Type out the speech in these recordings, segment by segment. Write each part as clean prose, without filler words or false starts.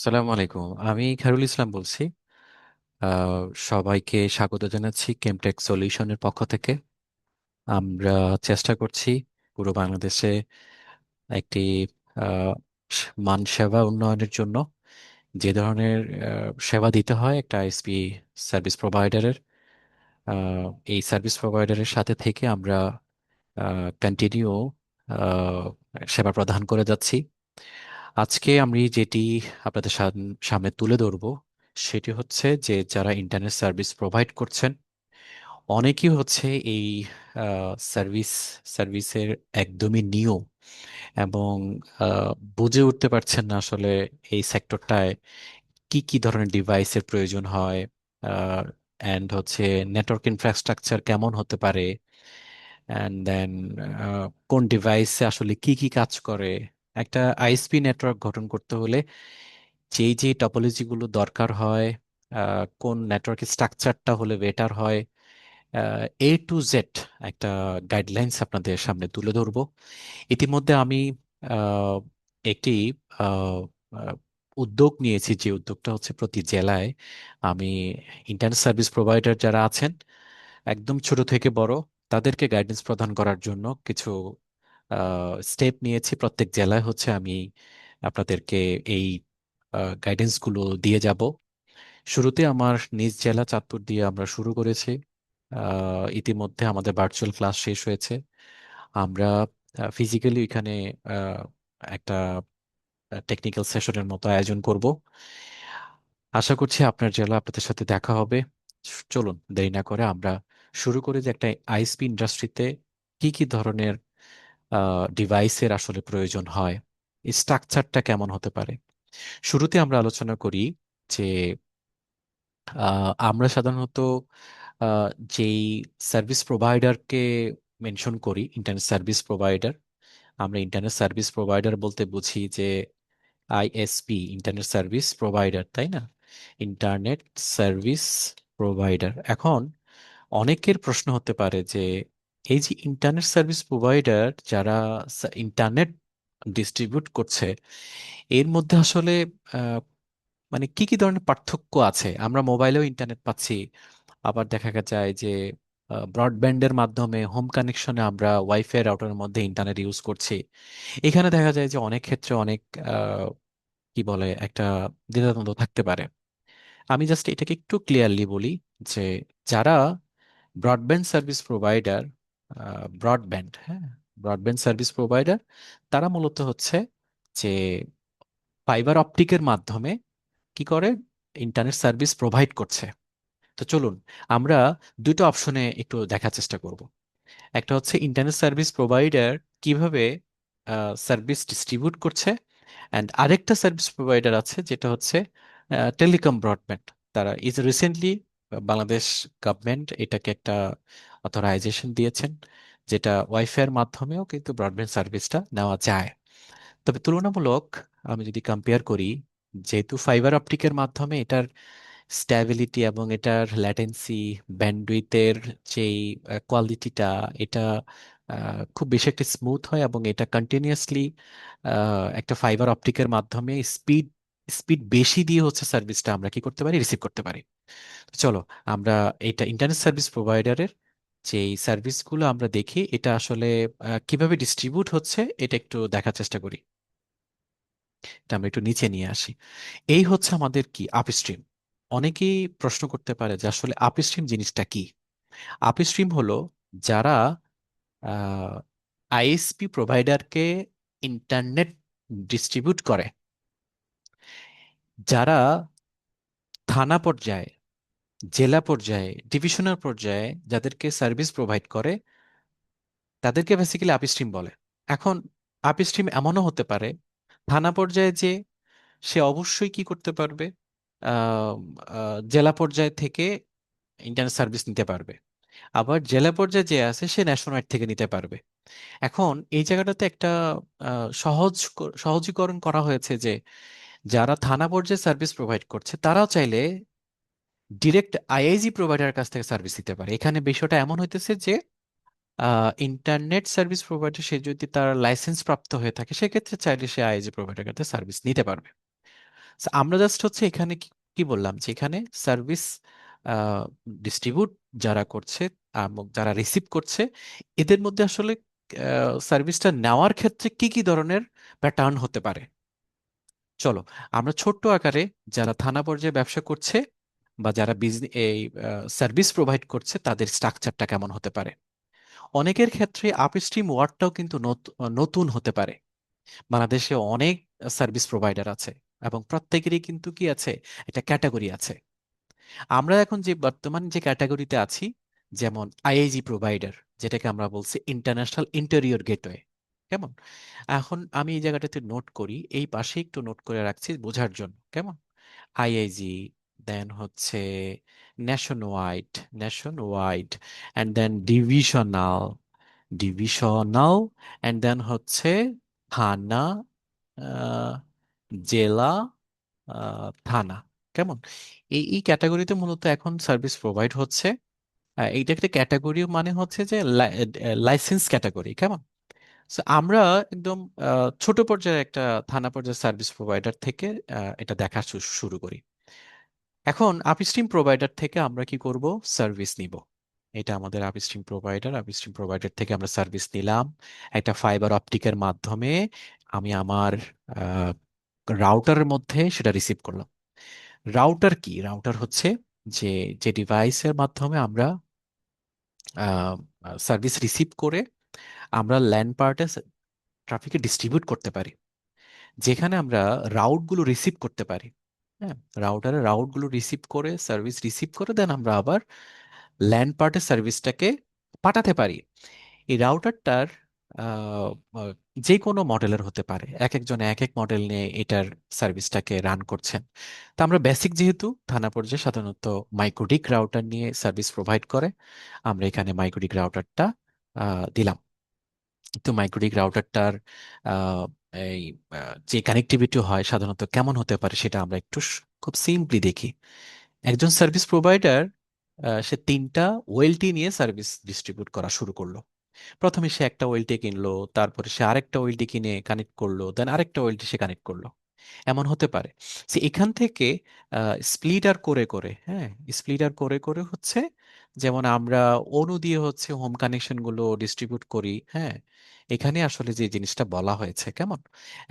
সালামু আলাইকুম। আমি খায়রুল ইসলাম বলছি। আহ, সবাইকে স্বাগত জানাচ্ছি কেমটেক সলিউশনের পক্ষ থেকে। আমরা চেষ্টা করছি পুরো বাংলাদেশে একটি মান সেবা উন্নয়নের জন্য যে ধরনের সেবা দিতে হয় একটা আইএসপি সার্ভিস প্রোভাইডারের, এই সার্ভিস প্রোভাইডারের সাথে থেকে আমরা কন্টিনিউ সেবা প্রদান করে যাচ্ছি। আজকে আমি যেটি আপনাদের সামনে তুলে ধরবো সেটি হচ্ছে যে যারা ইন্টারনেট সার্ভিস প্রোভাইড করছেন অনেকেই হচ্ছে এই সার্ভিস সার্ভিসের একদমই নিউ এবং বুঝে উঠতে পারছেন না আসলে এই সেক্টরটায় কি কি ধরনের ডিভাইসের প্রয়োজন হয়, অ্যান্ড হচ্ছে নেটওয়ার্ক ইনফ্রাস্ট্রাকচার কেমন হতে পারে, অ্যান্ড দেন কোন ডিভাইসে আসলে কি কি কাজ করে। একটা আইএসপি নেটওয়ার্ক গঠন করতে হলে যেই যে টপোলজি গুলো দরকার হয়, কোন নেটওয়ার্ক স্ট্রাকচারটা হলে বেটার হয়, A to Z একটা গাইডলাইন্স আপনাদের সামনে তুলে ধরবো। ইতিমধ্যে আমি আহ, একটি আহ, আহ, উদ্যোগ নিয়েছি, যে উদ্যোগটা হচ্ছে প্রতি জেলায় আমি ইন্টারনেট সার্ভিস প্রোভাইডার যারা আছেন একদম ছোট থেকে বড় তাদেরকে গাইডেন্স প্রদান করার জন্য কিছু স্টেপ নিয়েছি। প্রত্যেক জেলায় হচ্ছে আমি আপনাদেরকে এই গাইডেন্স গুলো দিয়ে যাব। শুরুতে আমার নিজ জেলা চাঁদপুর দিয়ে আমরা শুরু করেছি। ইতিমধ্যে আমাদের ভার্চুয়াল ক্লাস শেষ হয়েছে। আমরা ফিজিক্যালি এখানে আহ, একটা টেকনিক্যাল সেশনের মতো আয়োজন করব। আশা করছি আপনার জেলা আপনাদের সাথে দেখা হবে। চলুন দেরি না করে আমরা শুরু করি যে একটা আইএসপি ইন্ডাস্ট্রিতে কি কি ধরনের ডিভাইসের আসলে প্রয়োজন হয়, স্ট্রাকচারটা কেমন হতে পারে। শুরুতে আমরা আলোচনা করি যে আমরা সাধারণত আহ, যেই সার্ভিস প্রোভাইডারকে মেনশন করি ইন্টারনেট সার্ভিস প্রোভাইডার, আমরা ইন্টারনেট সার্ভিস প্রোভাইডার বলতে বুঝি যে আইএসপি ইন্টারনেট সার্ভিস প্রোভাইডার, তাই না? Internet service provider. এখন অনেকের প্রশ্ন হতে পারে যে এই যে ইন্টারনেট সার্ভিস প্রোভাইডার যারা ইন্টারনেট ডিস্ট্রিবিউট করছে এর মধ্যে আসলে আহ, মানে কি কি ধরনের পার্থক্য আছে? আমরা মোবাইলেও ইন্টারনেট পাচ্ছি, আবার দেখা যায় যে ব্রডব্যান্ডের মাধ্যমে হোম কানেকশনে আমরা ওয়াইফাই রাউটারের মধ্যে ইন্টারনেট ইউজ করছি। এখানে দেখা যায় যে অনেক ক্ষেত্রে অনেক কি বলে একটা দ্বিধাদ্বন্দ্ব থাকতে পারে। আমি জাস্ট এটাকে একটু ক্লিয়ারলি বলি যে যারা ব্রডব্যান্ড সার্ভিস প্রোভাইডার, ব্রডব্যান্ড, হ্যাঁ, ব্রডব্যান্ড সার্ভিস প্রোভাইডার তারা মূলত হচ্ছে যে ফাইবার অপটিকের মাধ্যমে কি করে ইন্টারনেট সার্ভিস প্রোভাইড করছে। তো চলুন আমরা দুটো অপশনে একটু দেখার চেষ্টা করব। একটা হচ্ছে ইন্টারনেট সার্ভিস প্রোভাইডার কিভাবে সার্ভিস ডিস্ট্রিবিউট করছে, অ্যান্ড আরেকটা সার্ভিস প্রোভাইডার আছে যেটা হচ্ছে টেলিকম ব্রডব্যান্ড। তারা ইজ রিসেন্টলি বাংলাদেশ গভর্নমেন্ট এটাকে একটা অথরাইজেশন দিয়েছেন যেটা ওয়াইফাই এর মাধ্যমেও কিন্তু ব্রডব্যান্ড সার্ভিসটা নেওয়া যায়। তবে তুলনামূলক আমি যদি কম্পেয়ার করি, যেহেতু ফাইবার অপটিকের মাধ্যমে এটার স্ট্যাবিলিটি এবং এটার ল্যাটেন্সি, ব্যান্ডউইথের যেই কোয়ালিটিটা, এটা খুব বেশি একটা স্মুথ হয় এবং এটা কন্টিনিউয়াসলি একটা ফাইবার অপটিকের মাধ্যমে স্পিড স্পিড বেশি দিয়ে হচ্ছে সার্ভিসটা আমরা কি করতে পারি, রিসিভ করতে পারি। তো চলো আমরা এটা ইন্টারনেট সার্ভিস প্রোভাইডারের যে সার্ভিসগুলো আমরা দেখি এটা আসলে কিভাবে ডিস্ট্রিবিউট হচ্ছে এটা একটু দেখার চেষ্টা করি। এটা আমরা একটু নিচে নিয়ে আসি। এই হচ্ছে আমাদের কি আপস্ট্রিম। অনেকেই প্রশ্ন করতে পারে যে আসলে আপস্ট্রিম জিনিসটা কি। আপস্ট্রিম হলো যারা আইএসপি প্রোভাইডারকে ইন্টারনেট ডিস্ট্রিবিউট করে, যারা থানা পর্যায়ে, জেলা পর্যায়ে, ডিভিশনাল পর্যায়ে যাদেরকে সার্ভিস প্রোভাইড করে তাদেরকে বেসিক্যালি আপস্ট্রিম বলে। এখন আপস্ট্রিম এমনও হতে পারে থানা পর্যায়ে যে সে অবশ্যই কি করতে পারবে, আহ, জেলা পর্যায় থেকে ইন্টারনেট সার্ভিস নিতে পারবে, আবার জেলা পর্যায়ে যে আছে সে ন্যাশনাল থেকে নিতে পারবে। এখন এই জায়গাটাতে একটা সহজীকরণ করা হয়েছে যে যারা থানা পর্যায়ে সার্ভিস প্রোভাইড করছে তারাও চাইলে ডিরেক্ট আইআইজি প্রোভাইডারের কাছ থেকে সার্ভিস দিতে পারে। এখানে বিষয়টা এমন হইতেছে যে ইন্টারনেট সার্ভিস প্রোভাইডার সে যদি তার লাইসেন্স প্রাপ্ত হয়ে থাকে সেক্ষেত্রে চাইলে সে আইএইচজি প্রোভাইডার কাছে সার্ভিস নিতে পারবে। So, আমরা জাস্ট হচ্ছে এখানে কি কি বললাম যে এখানে সার্ভিস ডিস্ট্রিবিউট যারা করছে এবং যারা রিসিভ করছে এদের মধ্যে আসলে সার্ভিসটা নেওয়ার ক্ষেত্রে কি কি ধরনের প্যাটার্ন হতে পারে। চলো আমরা ছোট্ট আকারে যারা থানা পর্যায়ে ব্যবসা করছে বা যারা বিজনেস এই সার্ভিস প্রোভাইড করছে তাদের স্ট্রাকচারটা কেমন হতে পারে। অনেকের ক্ষেত্রে আপস্ট্রিম ওয়ার্ডটাও কিন্তু নতুন হতে পারে। বাংলাদেশে অনেক সার্ভিস প্রোভাইডার আছে এবং প্রত্যেকেরই কিন্তু কি আছে, একটা ক্যাটাগরি আছে। আমরা এখন যে বর্তমান যে ক্যাটাগরিতে আছি, যেমন আইআইজি প্রোভাইডার, যেটাকে আমরা বলছি ইন্টারন্যাশনাল ইন্টেরিয়র গেটওয়ে। কেমন, এখন আমি এই জায়গাটাতে নোট করি, এই পাশে একটু নোট করে রাখছি বোঝার জন্য। কেমন, আইআইজি, দেন হচ্ছে nationwide, nationwide, and then divisional, divisional, and then হচ্ছে থানা, আহ, জেলা, থানা। কেমন, এই ক্যাটাগরিতে মূলত এখন সার্ভিস প্রোভাইড হচ্ছে। এইটা একটা ক্যাটাগরি, মানে হচ্ছে যে লাইসেন্স ক্যাটাগরি। কেমন, So, আমরা একদম ছোট পর্যায়ে একটা থানা পর্যায়ে সার্ভিস প্রোভাইডার থেকে এটা দেখা শুরু করি। এখন আপস্ট্রিম প্রোভাইডার থেকে আমরা কি করব, সার্ভিস নিব। এটা আমাদের আপস্ট্রিম প্রোভাইডার, আপস্ট্রিম প্রোভাইডার থেকে আমরা সার্ভিস নিলাম একটা ফাইবার অপটিকের মাধ্যমে। আমি আমার রাউটারের মধ্যে সেটা রিসিভ করলাম। রাউটার কি, রাউটার হচ্ছে যে যে ডিভাইসের মাধ্যমে আমরা সার্ভিস রিসিভ করে আমরা ল্যান পার্টে ট্রাফিকে ডিস্ট্রিবিউট করতে পারি। যেখানে আমরা রাউটগুলো রিসিভ করতে পারি। হ্যাঁ, রাউটারে রাউটগুলো রিসিভ করে, সার্ভিস রিসিভ করে দেন আমরা আবার ল্যান্ড পার্টের সার্ভিসটাকে পাঠাতে পারি। এই রাউটারটার আহ, আহ, যে কোনো মডেলের হতে পারে, এক একজন এক এক মডেল নিয়ে এটার সার্ভিসটাকে রান করছেন। তা আমরা বেসিক যেহেতু থানা পর্যায়ে সাধারণত মাইক্রোডিক রাউটার নিয়ে সার্ভিস প্রোভাইড করে, আমরা এখানে মাইক্রোডিক রাউটারটা দিলাম। তো মাইক্রোডিক রাউটারটার আহ, এই যে কানেক্টিভিটি হয় সাধারণত কেমন হতে পারে সেটা আমরা একটু খুব সিম্পলি দেখি। একজন সার্ভিস প্রোভাইডার সে তিনটা ওয়েলটি নিয়ে সার্ভিস ডিস্ট্রিবিউট করা শুরু করলো। প্রথমে সে একটা ওয়েলটি কিনলো, তারপরে সে আরেকটা ওয়েলটি কিনে কানেক্ট করলো, দেন আরেকটা ওয়েলটি সে কানেক্ট করলো। এমন হতে পারে যে এখান থেকে স্প্লিটার করে করে, হ্যাঁ, স্প্লিটার করে করে হচ্ছে, যেমন আমরা অনু দিয়ে হচ্ছে হোম কানেকশন গুলো ডিস্ট্রিবিউট করি। হ্যাঁ, এখানে আসলে যে জিনিসটা বলা হয়েছে, কেমন,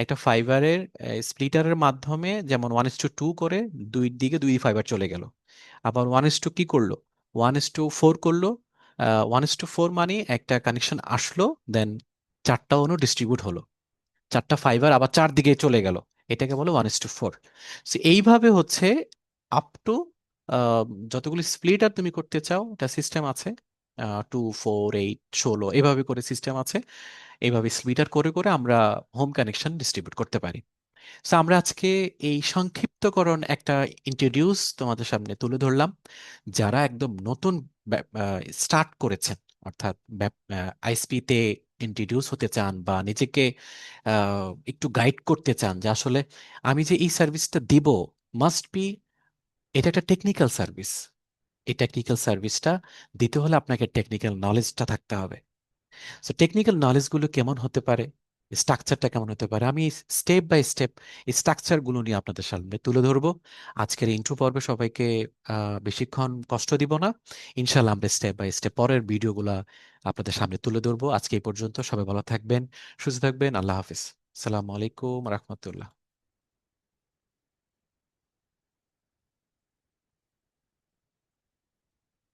একটা ফাইবারের স্প্লিটারের মাধ্যমে যেমন 1:2 করে দুই দিকে দুই ফাইবার চলে গেল। আবার 1:2 কি করলো, 1:4 করলো। 1:4 মানে একটা কানেকশন আসলো, দেন চারটা অনু ডিস্ট্রিবিউট হলো, চারটা ফাইবার আবার চারদিকে চলে গেল। এটাকে বলে 1:4। এইভাবে হচ্ছে আপ টু যতগুলি স্প্লিটার তুমি করতে চাও এটা সিস্টেম আছে। 2, 4, 8, 16 এভাবে করে সিস্টেম আছে। এইভাবে স্প্লিটার করে করে আমরা হোম কানেকশন ডিস্ট্রিবিউট করতে পারি। আমরা আজকে এই সংক্ষিপ্তকরণ একটা ইন্ট্রোডিউস তোমাদের সামনে তুলে ধরলাম। যারা একদম নতুন স্টার্ট করেছেন, অর্থাৎ আইএসপি তে ইন্ট্রোডিউস হতে চান বা নিজেকে একটু গাইড করতে চান যে আসলে আমি যে এই সার্ভিসটা দিব, মাস্ট বি, এটা একটা টেকনিক্যাল সার্ভিস। এই টেকনিক্যাল সার্ভিসটা দিতে হলে আপনাকে টেকনিক্যাল নলেজটা থাকতে হবে। সো টেকনিক্যাল নলেজগুলো কেমন হতে পারে, স্ট্রাকচারটা কেমন হতে পারে, আমি স্টেপ বাই স্টেপ এই স্ট্রাকচারগুলো নিয়ে আপনাদের সামনে তুলে ধরবো। আজকের ইন্ট্রো পর্বে সবাইকে বেশিক্ষণ কষ্ট দিব না। ইনশাল্লাহ আমরা স্টেপ বাই স্টেপ পরের ভিডিওগুলো আপনাদের সামনে তুলে ধরবো। আজকে এই পর্যন্ত, সবাই ভালো থাকবেন, সুস্থ থাকবেন, আল্লাহ হাফিজ, আসসালামু আলাইকুম রহমতুল্লাহ।